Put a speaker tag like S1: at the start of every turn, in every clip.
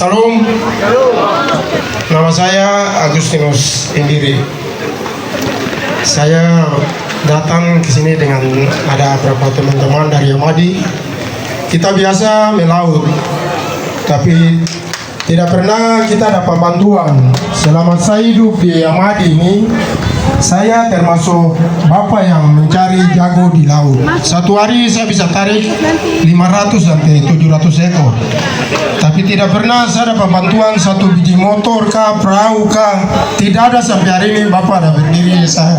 S1: Salam. Nama saya Agustinus Indiri. Saya datang ke sini dengan ada beberapa teman-teman dari Amadi. Kita biasa melaut, tapi tidak pernah kita dapat bantuan. Selama saya hidup di Amadi ini, saya termasuk bapak yang mencari jago di laut. Satu hari saya bisa tarik 500 sampai 700 ekor. Tapi tidak pernah saya dapat bantuan satu biji motor kah, perahu kah. Tidak ada sampai hari ini bapak ada berdiri saya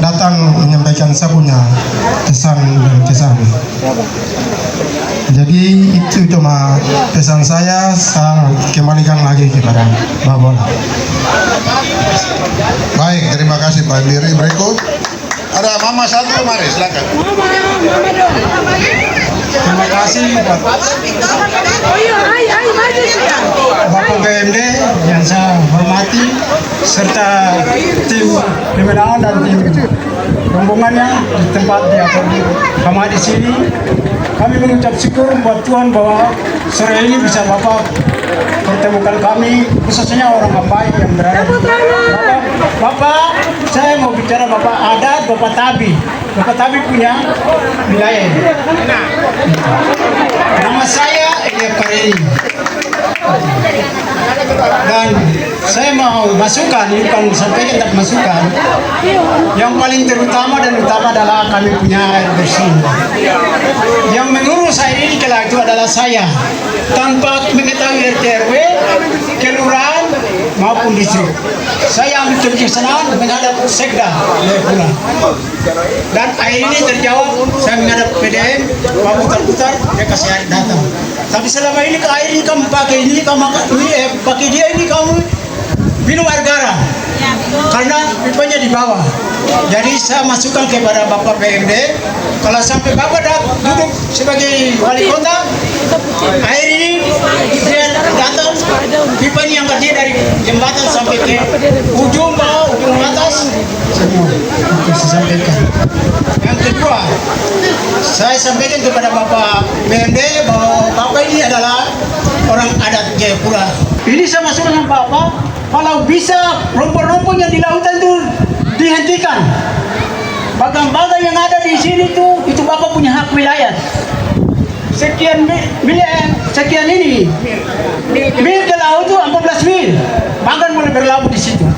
S1: datang menyampaikan saya punya kesan dan kesan. Jadi itu cuma pesan saya kembalikan lagi kepada bapak.
S2: Baik, terima kasih Pak Indiri. Berikut ada Mama satu, mari silakan.
S1: Terima kasih Bapak BMD yang saya hormati serta tim pemenangan dan tim rombongannya di tempat di Amadi di sini. Kami mengucap syukur buat Tuhan bahwa sore ini bisa Bapak pertemukan kami, khususnya orang baik yang berada di Bapak, saya mau bicara Bapak adat, Bapak Tabi. Bapak Tabi punya wilayah ini. Nama saya Elia Pareni. Dan saya mau masukkan, bukan sampaikan tapi masukkan. Yang paling terutama dan utama adalah kami punya air bersih. Yang mengurus air ini kala itu adalah saya, tanpa mengetahui RT RW, kelurahan maupun distrik. Saya ambil kebijaksanaan menghadap Sekda Jayapura. Dan air ini terjawab, saya menghadap PDM, Pak putar-putar, dia kasih air datang. Tapi selama ini ke air ini kamu pakai ini, kamu pakai dia ini kamu minum air garam. Karena pipanya di bawah. Jadi saya masukkan kepada Bapak PMD, kalau sampai Bapak duduk sebagai wali kota, air ini dia datang, pipa ini angkat dia dari jembatan sampai ke ujung bawah, ujung atas, semua. Itu saya sampaikan. Yang kedua, saya sampaikan kepada Bapak PMD bahwa Bapak ini adalah orang adat Jayapura. Ini saya masuk dengan Bapak, kalau bisa rumput-rumput yang di lautan itu dihentikan. Bagang-bagang yang ada di sini itu Bapak punya hak wilayah. Sekian sekian ini mil ke laut itu 14 mil. Bagan boleh berlabuh di situ.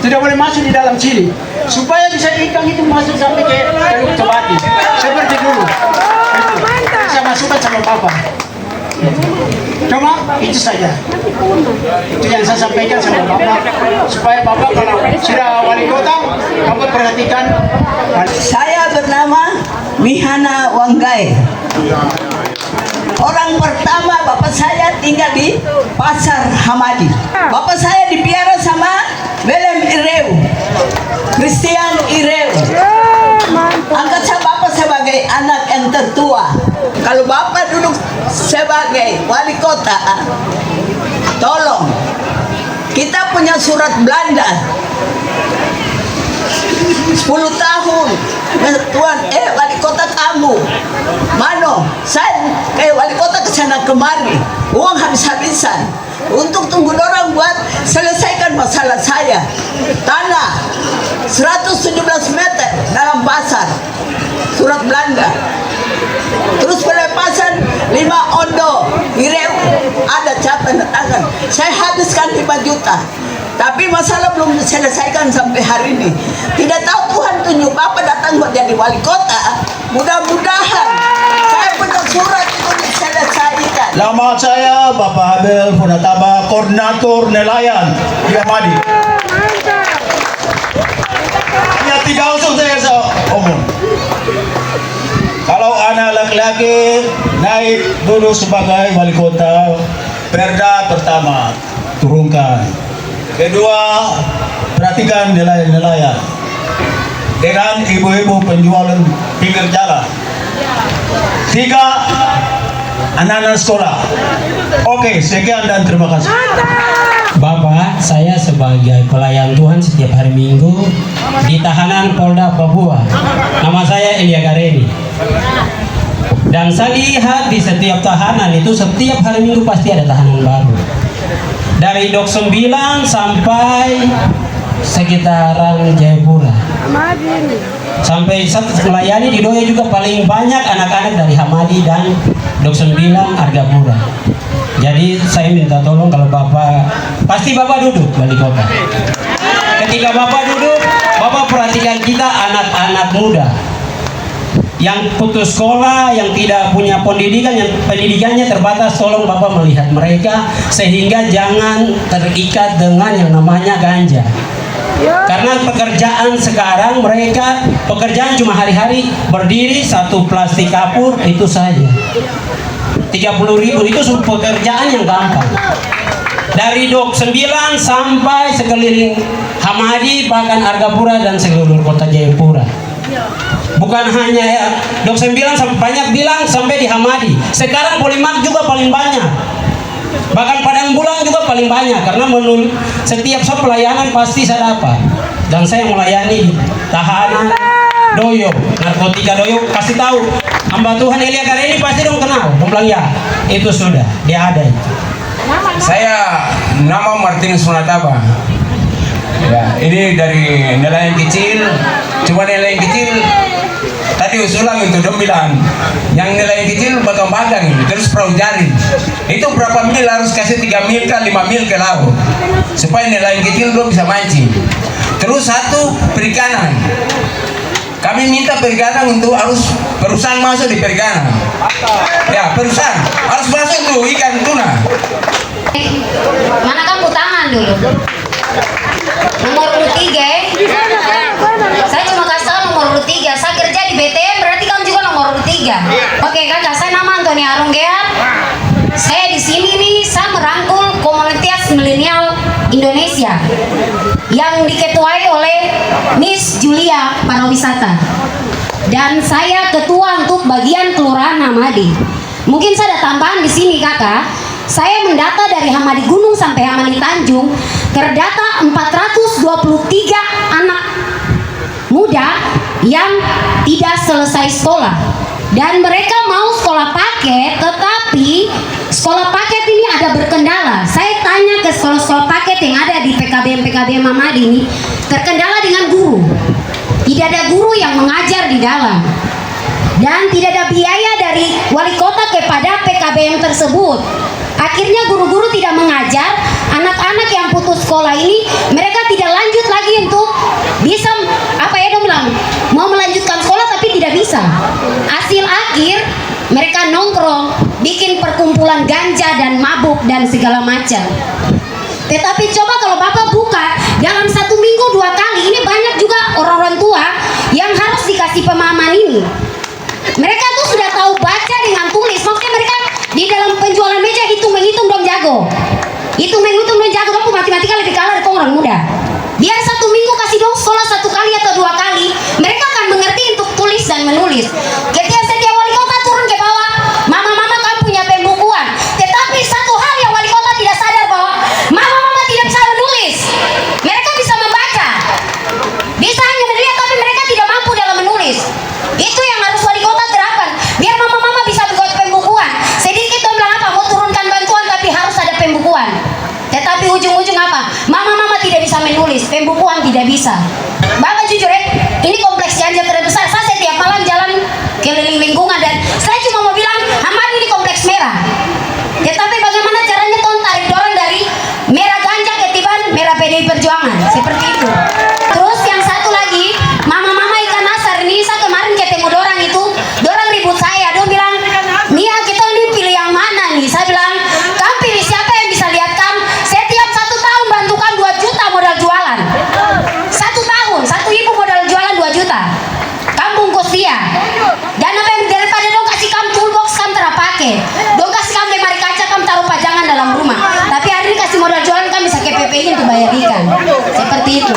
S1: Tidak boleh masuk di dalam sini. Supaya bisa ikan itu masuk sampai ke Teluk Tobati. Seperti dulu. Itu. Saya masukkan sama Bapak. Cuma itu saja. Itu yang saya sampaikan sama Bapak. Supaya Bapak kalau sudah wali kota, Bapak perhatikan.
S3: Saya bernama Mihana Wanggai. Orang pertama bapak saya tinggal di Pasar Hamadi. Bapak saya dipiara sama Willem Ireu, Christian Ireu. Angkat saya bapak sebagai anak yang tertua. Kalau bapak duduk sebagai wali kota, tolong kita punya surat Belanda 10 tahun Tuan wali kota kamu mano saya wali kota kesana kemari uang habis-habisan untuk tunggu orang buat selesaikan masalah saya. Tanah 117 meter dalam pasar surat Belanda, terus pelepasan 5 ondo Ireu ada catatan tangan, saya habiskan 5 juta. Tapi masalah belum diselesaikan sampai hari ini. Tidak tahu Tuhan tunjuk Bapak datang buat jadi wali kota. Mudah-mudahan saya punya surat itu diselesaikan.
S4: Nama saya Bapak Abel Funataba, Koordinator Nelayan di Amadi. Ya 3 usul saya omong. Kalau anak laki-laki naik dulu sebagai wali kota, perda pertama turunkan. Kedua, perhatikan nelayan-nelayan dengan ibu-ibu penjualan pinggir jalan. 3, anak-anak sekolah. Oke, sekian dan terima kasih.
S5: Bapak, saya sebagai pelayan Tuhan setiap hari Minggu di tahanan Polda Papua. Nama saya Elia Gareni. Dan saya lihat di setiap tahanan itu setiap hari Minggu pasti ada tahanan baru. Dari Dok 9 sampai sekitaran Jayapura. Sampai melayani di Doya juga paling banyak anak-anak dari Hamadi dan Dok 9 Argapura. Jadi saya minta tolong kalau Bapak, pasti Bapak duduk wali kota. Ketika Bapak duduk, Bapak perhatikan kita anak-anak muda yang putus sekolah, yang tidak punya pendidikan, yang pendidikannya terbatas, tolong Bapak melihat mereka sehingga jangan terikat dengan yang namanya ganja. Karena pekerjaan sekarang mereka pekerjaan cuma hari-hari berdiri satu plastik kapur itu saja. 30.000 itu pekerjaan yang gampang. Dari Dok 9 sampai sekeliling Hamadi, bahkan Argapura dan seluruh kota Jayapura. Bukan hanya ya, Dok 9 banyak bilang sampai di Hamadi. Sekarang Polimak juga paling banyak. Bahkan Padang Bulang juga paling banyak karena menurut setiap pelayanan pasti saya dapat. Dan saya melayani tahanan Doyo, narkotika Doyo, kasih tahu hamba Tuhan Elia Kareni pasti dong kenal. Dong bilang ya, itu sudah, dia ada itu.
S6: Saya nama Martinus Munataba. Ya, ini dari nelayan kecil, cuma nelayan kecil. Tadi usulan itu dong bilang, yang nelayan kecil batang-batang ini, terus perahu jaring. Itu berapa mil harus kasih 3 mil ke 5 mil ke laut, supaya nelayan kecil belum bisa mancing. Terus satu perikanan. Kami minta perikanan untuk harus perusahaan masuk di perikanan. Ya, perusahaan harus masuk tuh ikan tuna.
S7: Mana kamu tangan dulu? Nomor urut 3. Saya cuma kasih tahu nomor urut 3. Saya kerja di BTM, berarti kamu juga nomor urut 3. Oke kakak, saya nama Antoni Arungear. Saya di sini nih, saya merangkul komunitas milenial Indonesia yang diketuai oleh Miss Julia Pariwisata. Dan saya ketua untuk bagian Kelurahan Hamadi. Mungkin saya ada tambahan di sini kakak. Saya mendata dari Hamadi Gunung sampai Hamadi Tanjung, terdata 423 anak muda yang tidak selesai sekolah. Dan mereka mau sekolah paket, tetapi sekolah paket ini ada berkendala. Saya tanya ke sekolah-sekolah paket yang ada di PKBM Hamadi ini, terkendala dengan guru. Tidak ada guru yang mengajar di dalam. Dan tidak ada biaya dari wali kota kepada PKBM tersebut. Akhirnya guru-guru tidak mengajar, anak-anak yang putus sekolah ini mereka tidak lanjut lagi untuk bisa dong bilang mau melanjutkan sekolah tapi tidak bisa. Hasil akhir mereka nongkrong, bikin perkumpulan ganja dan mabuk dan segala macam. Tetapi coba kalau Bapak buka dalam 1 minggu 2 kali, ini banyak juga orang-orang tua yang harus dikasih pemahaman ini. Mereka tuh sudah tahu baca dengan tulis, maksudnya mereka di dalam penjualan meja hitung-menghitung dong jago. Hitung-menghitung dong jago, dong matematika lebih kalah dari orang muda. Biar 1 minggu kasih dong sekolah 1 kali atau 2 kali, mereka akan mengerti untuk tulis dan menulis. Ketika setiap wali kota turun ke bawah, mama-mama kamu punya pembukuan. Tetapi satu hal yang wali kota tidak sadar bahwa mama-mama tidak bisa menulis. Mereka bisa membaca, bisa hanya melihat tapi mereka tidak mampu dalam menulis. Itu yang harus wali kota terapkan. Biar mama-mama bisa membuat pembukuan. Sedikit dong bilang apa, mau turunkan bantuan tapi harus ada pembukuan. Tetapi ujung-ujung apa? Mama-mama tidak bisa menulis, pembukuan tidak bisa. Bapak jujur ini kompleks ganja terbesar. Saya setiap malam jalan keliling lingkungan dan saya cuma mau bilang, Hamadi ini kompleks merah. Tetapi bagaimana caranya tuh tarik dorong dari merah ganja ketiban merah PDI Perjuangan, seperti itu. Terus yang satu lagi, mama-mama ikan asar ini, saya kemarin ketemu dorang itu, dorang ribut saya, dia bilang, Mia kita ini pilih yang mana nih? Saya bilang, kamu pilih siapa yang bisa lihat kamu? Setiap 1 tahun bantukan 2 juta modal jualan. 1 tahun, 1 ibu modal jualan 2 juta. Kamu bungkus dia. Dan apa yang daripada dong kasih kamu toolbox kamu terpakai, dong kasih kamu lemari kaca kamu taruh pajangan dalam rumah. Tapi hari ini kasih modal jualan kamu bisa ke PPI untuk bayar ikan. Seperti itu.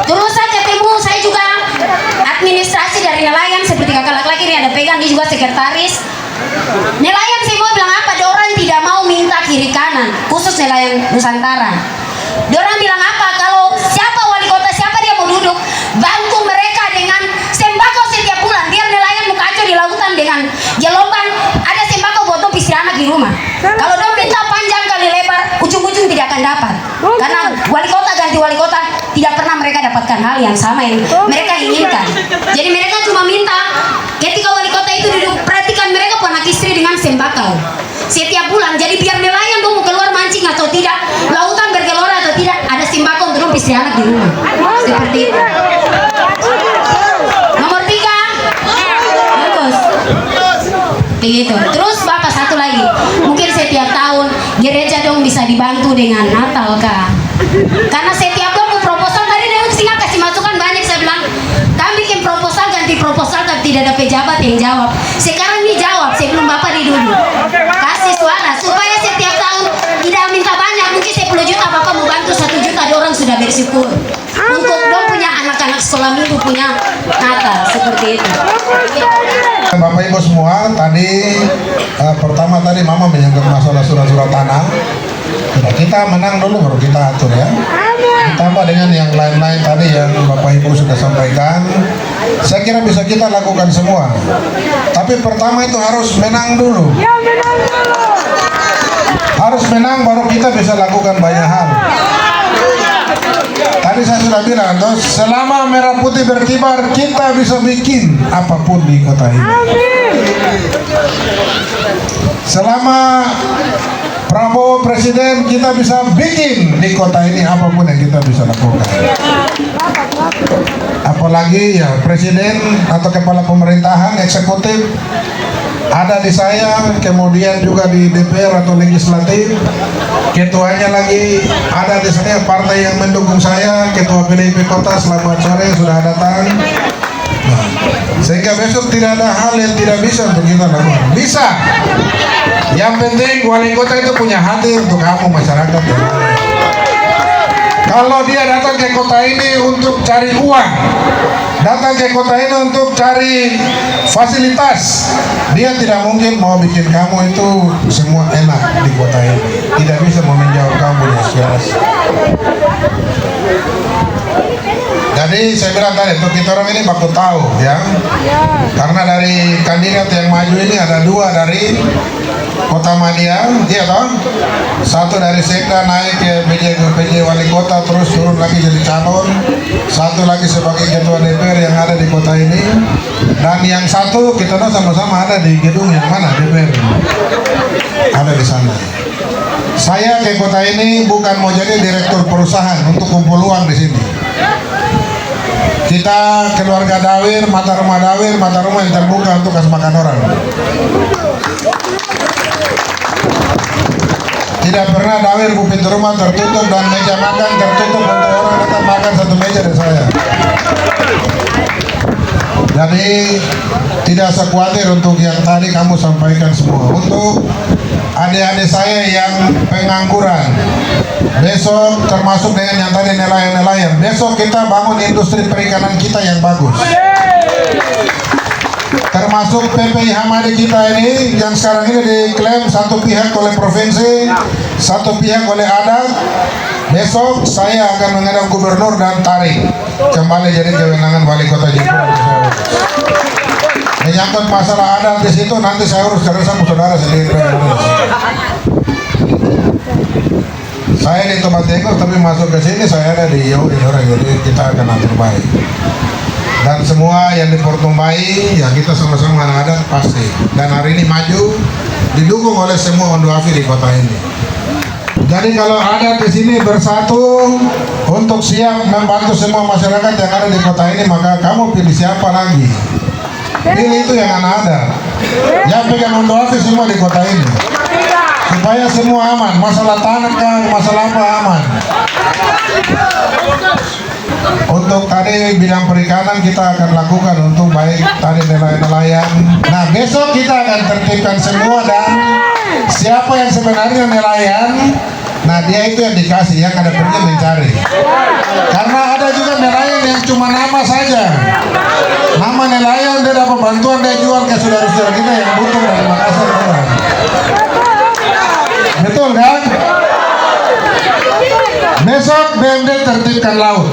S7: Terus saya ketemu, saya juga administrasi dari nelayan seperti kakak laki-laki ini ada pegang, dia juga sekretaris. Nelayan sih mau bilang apa? Orang tidak mau minta kiri kanan, khusus nelayan Nusantara. Orang bilang apa? Kalau siapa wali kota, siapa dia mau duduk, bantu mereka dengan sembako setiap bulan. Biar nelayan mau kacau di lautan wali kota ganti wali kota, tidak pernah mereka dapatkan hal yang sama yang mereka inginkan. Jadi mereka cuma minta ketika wali kota itu duduk, perhatikan mereka anak istri dengan sembako setiap bulan. Jadi biar nelayan dong mau keluar mancing atau tidak, lautan bergelora atau tidak, ada sembako untuk istri anak di rumah. Seperti itu. Nomor 3, bagus. Begitu. Terus Bapak satu lagi, mungkin setiap tahun gereja dong bisa dibantu dengan Natal kah? Karena setiap dong proposal tadi dia singa kasih masukan banyak, saya bilang kami bikin proposal ganti proposal tapi tidak ada pejabat yang jawab. Sekarang ini jawab sebelum Bapak di dulu. Kasih suara supaya setiap tahun tidak minta banyak, mungkin 10 juta Bapak mau bantu 1 juta, ada orang sudah bersyukur. Untuk dong punya anak-anak sekolah minggu punya Natal seperti itu.
S2: Bapak Ibu semua, tadi pertama tadi Mama menyangkut masalah surat-surat tanah. Nah, kita menang dulu baru kita atur ya. Ditambah dengan yang lain-lain tadi yang Bapak Ibu sudah sampaikan, saya kira bisa kita lakukan semua. Tapi pertama itu harus menang dulu. Harus menang baru kita bisa lakukan banyak hal. Tadi saya sudah bilang, selama merah putih berkibar, kita bisa bikin apapun di kota ini. Selama Prabowo Presiden, kita bisa bikin di kota ini apapun yang kita bisa lakukan. Apalagi ya Presiden atau kepala pemerintahan eksekutif ada di saya, kemudian juga di DPR atau legislatif, ketuanya lagi ada di sana, partai yang mendukung saya, ketua PDIP kota selamat sore sudah datang. Nah, sehingga besok tidak ada hal yang tidak bisa untuk kita lakukan. Bisa. Yang penting wali kota itu punya hati untuk kamu masyarakat. Ya. Kalau dia datang ke kota ini untuk cari uang, datang ke kota ini untuk cari fasilitas, dia tidak mungkin mau bikin kamu itu semua enak di kota ini. Tidak bisa mau menjawab kamu punya aspirasi. Jadi saya bilang tadi, untuk kita orang ini baku tahu ya, karena dari kandidat yang maju ini ada 2 dari Kota Madia, iya toh? 1 dari Sekda naik ke PJ Wali Kota terus turun lagi jadi calon, 1 lagi sebagai ketua DPR yang ada di kota ini, dan yang 1 kita tahu sama-sama ada di gedung yang mana DPR, ada di sana. Saya ke kota ini bukan mau jadi direktur perusahaan untuk kumpul uang di sini. Kita keluarga Dawir, mata rumah yang terbuka untuk kasih makan orang. Tidak pernah Dawir pintu rumah tertutup dan meja makan tertutup untuk orang datang makan satu meja dari saya. Jadi tidak usah khawatir untuk yang tadi kamu sampaikan semua. Untuk adik-adik saya yang pengangguran, besok termasuk dengan yang tadi nelayan-nelayan, besok kita bangun industri perikanan kita yang bagus. Termasuk PPI Hamadi kita ini yang sekarang ini diklaim satu pihak oleh provinsi, satu pihak oleh adat. Besok saya akan menghadap gubernur dan tarik kembali jadi kewenangan wali kota Jayapura. Menyangkut masalah adat di situ nanti saya urus karena sama saudara sendiri. Saya di tempat Teko tapi masuk ke sini saya ada di Yau orang, jadi kita akan atur baik. Dan semua yang di Portumbai ya kita sama-sama ada pasti. Dan hari ini maju didukung oleh semua Ondoafi di kota ini. Jadi kalau ada di sini bersatu untuk siap membantu semua masyarakat yang ada di kota ini, maka kamu pilih siapa lagi? Pilih itu yang ada. Yang pegang Ondoafi semua di kota ini. Supaya semua aman, masalah tanah kan, masalah apa aman. Untuk tadi bidang perikanan kita akan lakukan untuk baik tadi nelayan-nelayan. Nah besok kita akan tertibkan semua dan siapa yang sebenarnya nelayan, nah dia itu yang dikasih, yang ada pergi mencari. Karena ada juga nelayan yang cuma nama saja. Nama nelayan dia dapat bantuan, dia jual ke saudara-saudara kita yang butuh dari Makassar. Betul kan? Besok BMD tertibkan laut.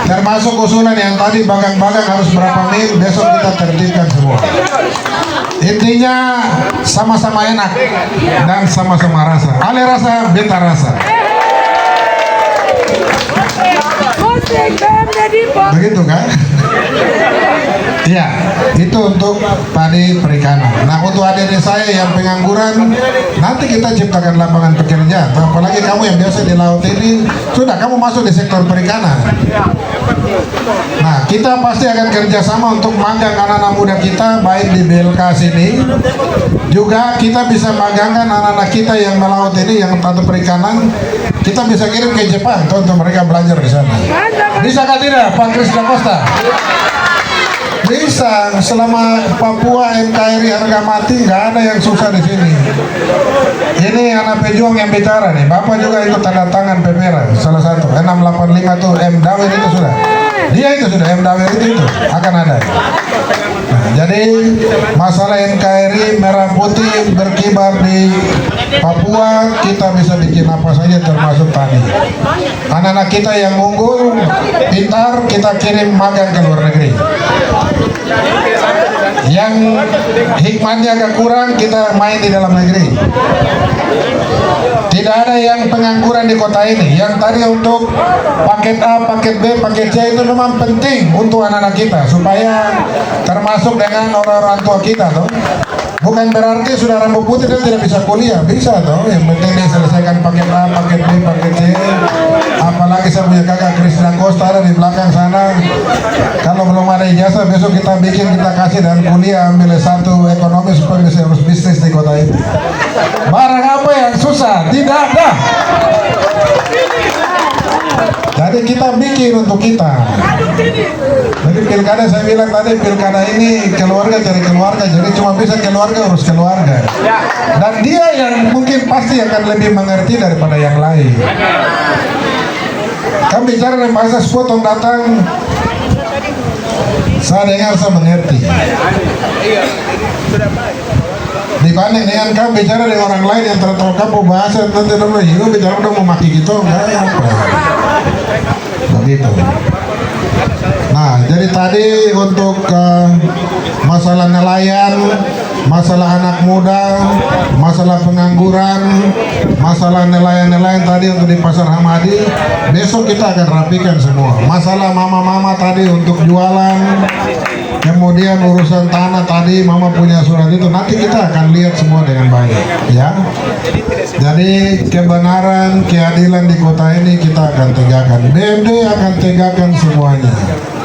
S2: Termasuk usulan yang tadi bagang-bagang harus berapa mil, besok kita tertibkan semua. Intinya sama-sama enak dan sama-sama rasa. Ale rasa, beta rasa. Begitu kan? Iya, itu untuk padi perikanan. Nah, untuk adik-adik saya yang pengangguran, nanti kita ciptakan lapangan pekerjaan. Apalagi kamu yang biasa di laut ini, sudah kamu masuk di sektor perikanan. Nah, kita pasti akan kerjasama untuk magang anak-anak muda kita, baik di BLK sini, juga kita bisa magangkan anak-anak kita yang melaut ini, yang tata perikanan, kita bisa kirim ke Jepang untuk mereka belajar di sana. Bisa kah tidak, Pak Kris Da Costa? Bisa, selama Papua NKRI harga mati, nggak ada yang susah di sini. Ini anak pejuang yang bicara nih, Bapak juga itu tanda tangan Pemera, salah satu 685 tuh M Dawir itu sudah. Dia itu sudah M Dawir itu akan ada. Nah, jadi masalah NKRI merah putih berkibar di Papua, kita bisa bikin apa saja termasuk tani. Anak-anak kita yang unggul, pintar, kita kirim magang ke luar negeri. Yang hikmahnya agak kurang, kita main di dalam negeri. Tidak ada yang pengangguran di kota ini. Yang tadi untuk paket A, paket B, paket C itu memang penting untuk anak-anak kita supaya termasuk dengan orang-orang tua kita, toh. Bukan berarti sudah rambut putih dan tidak bisa kuliah, bisa toh. Yang penting dia selesaikan paket A, paket B, paket C. Apalagi saya punya kakak Kris Da Costa ada di belakang sana. Kalau belum ada ijazah, besok kita bikin, kita kasih dan kuliah, ambil S1 ekonomi supaya bisa urus bisnis di kota ini. Barang apa yang susah? Tidak ada. Jadi kita bikin untuk kita. Jadi pilkada, saya bilang tadi, pilkada ini keluarga cari keluarga, jadi cuma bisa keluarga urus keluarga. Dan dia yang mungkin pasti akan lebih mengerti daripada yang lain. Kami bicara dengan bahasa sepotong datang, saya dengar, saya mengerti. Dibanding dengan kamu bicara dengan orang lain yang tertawa kamu bahasa, nanti dong, yuk bicara udah mau maki gitu, enggak apa. Begitu. Nah, jadi tadi untuk masalah nelayan, masalah anak muda, masalah pengangguran, masalah nelayan-nelayan tadi untuk di Pasar Hamadi, besok kita akan rapikan semua. Masalah mama-mama tadi untuk jualan, kemudian urusan tanah tadi, mama punya surat itu, nanti kita akan lihat semua dengan baik, ya. Jadi kebenaran, keadilan di kota ini kita akan tegakkan. BMD akan tegakkan semuanya.